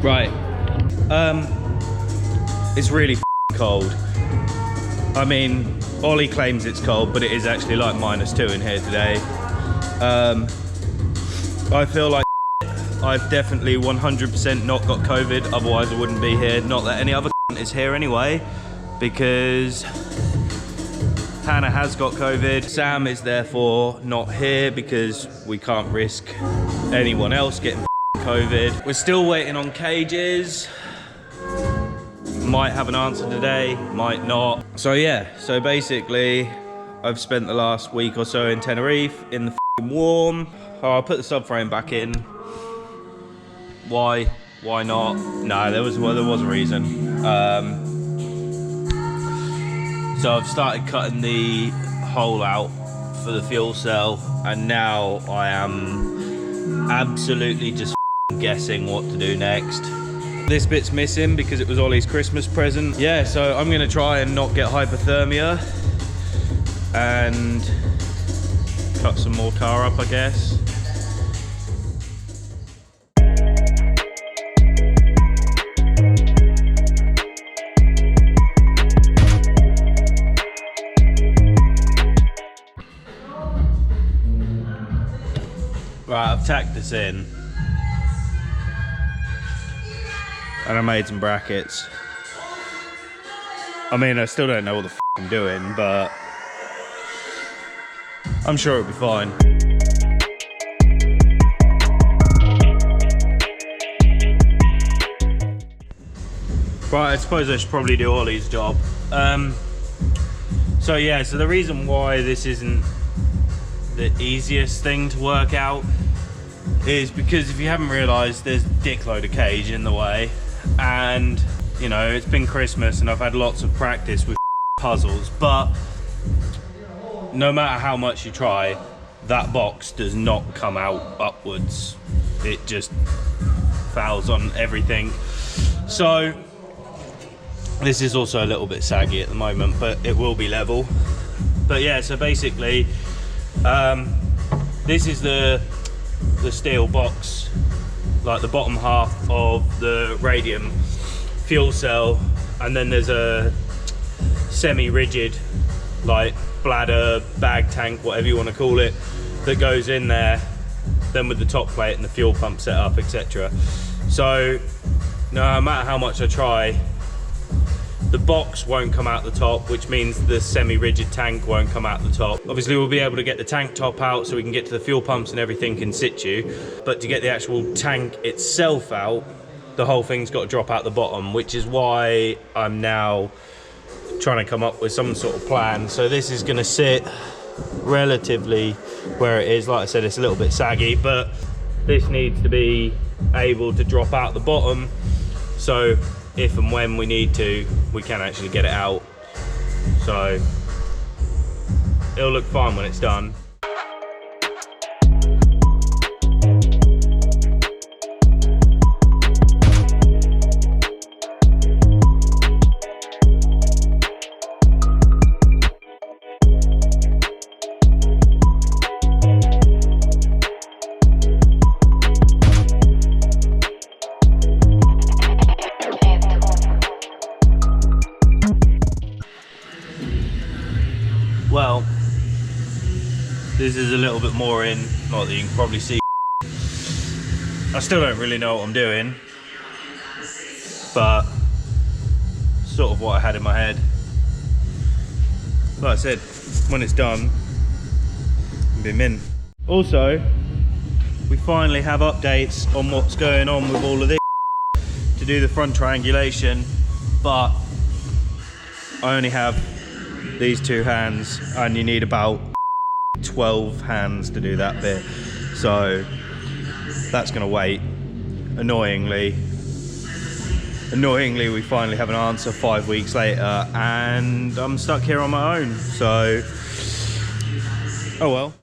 Right, it's really cold. I mean, Ollie claims it's cold, but it is actually like -2 in here today. I feel like I've definitely 100% not got COVID, otherwise I wouldn't be here. Not that any other is here anyway, because Hannah has got COVID. Sam is therefore not here because we can't risk anyone else getting COVID. We're still waiting on cages. Might have an answer today, might not. So yeah, so basically I've spent the last week or so in Tenerife in the warm. Oh, I'll put the subframe back in. Why not? No, there was a reason. So I've started cutting the hole out for the fuel cell, and now I am absolutely just guessing what to do next. This bit's missing because it was Ollie's Christmas present. Yeah, so I'm gonna try and not get hypothermia and cut some more tar up, I guess. Right, I've tacked this in. And I made some brackets. I mean, I still don't know what the f I'm doing, but I'm sure it'll be fine. Right, I suppose I should probably do Ollie's job. So yeah, so the reason why this isn't the easiest thing to work out is because if you haven't realised, there's a dickload of cage in the way. And you know, it's been Christmas and I've had lots of practice with puzzles, but no matter how much you try, that box does not come out upwards. It just fouls on everything. So this is also a little bit saggy at the moment, but it will be level. But yeah, so basically this is the steel box, like the bottom half of the radium fuel cell, and then there's a semi-rigid like bladder, bag tank, whatever you want to call it, that goes in there, then with the top plate and the fuel pump set up, etc. So no matter how much I try, the box won't come out the top, which means the semi-rigid tank won't come out the top. Obviously we'll be able to get the tank top out so we can get to the fuel pumps and everything in situ, but to get the actual tank itself out, the whole thing's got to drop out the bottom, which is why I'm now trying to come up with some sort of plan. So this is going to sit relatively where it is. Like I said, it's a little bit saggy, but this needs to be able to drop out the bottom, so if and when we need to, we can actually get it out. So it'll look fine when it's done. Well, this is a little bit more in, not that you can probably see. I still don't really know what I'm doing, but sort of what I had in my head. Like I said, when it's done, it'll be mint. Also, we finally have updates on what's going on with all of this to do the front triangulation, but I only have these 2 hands and you need about 12 hands to do that bit, so that's gonna wait. Annoyingly we finally have an answer 5 weeks later and I'm stuck here on my own, so oh well.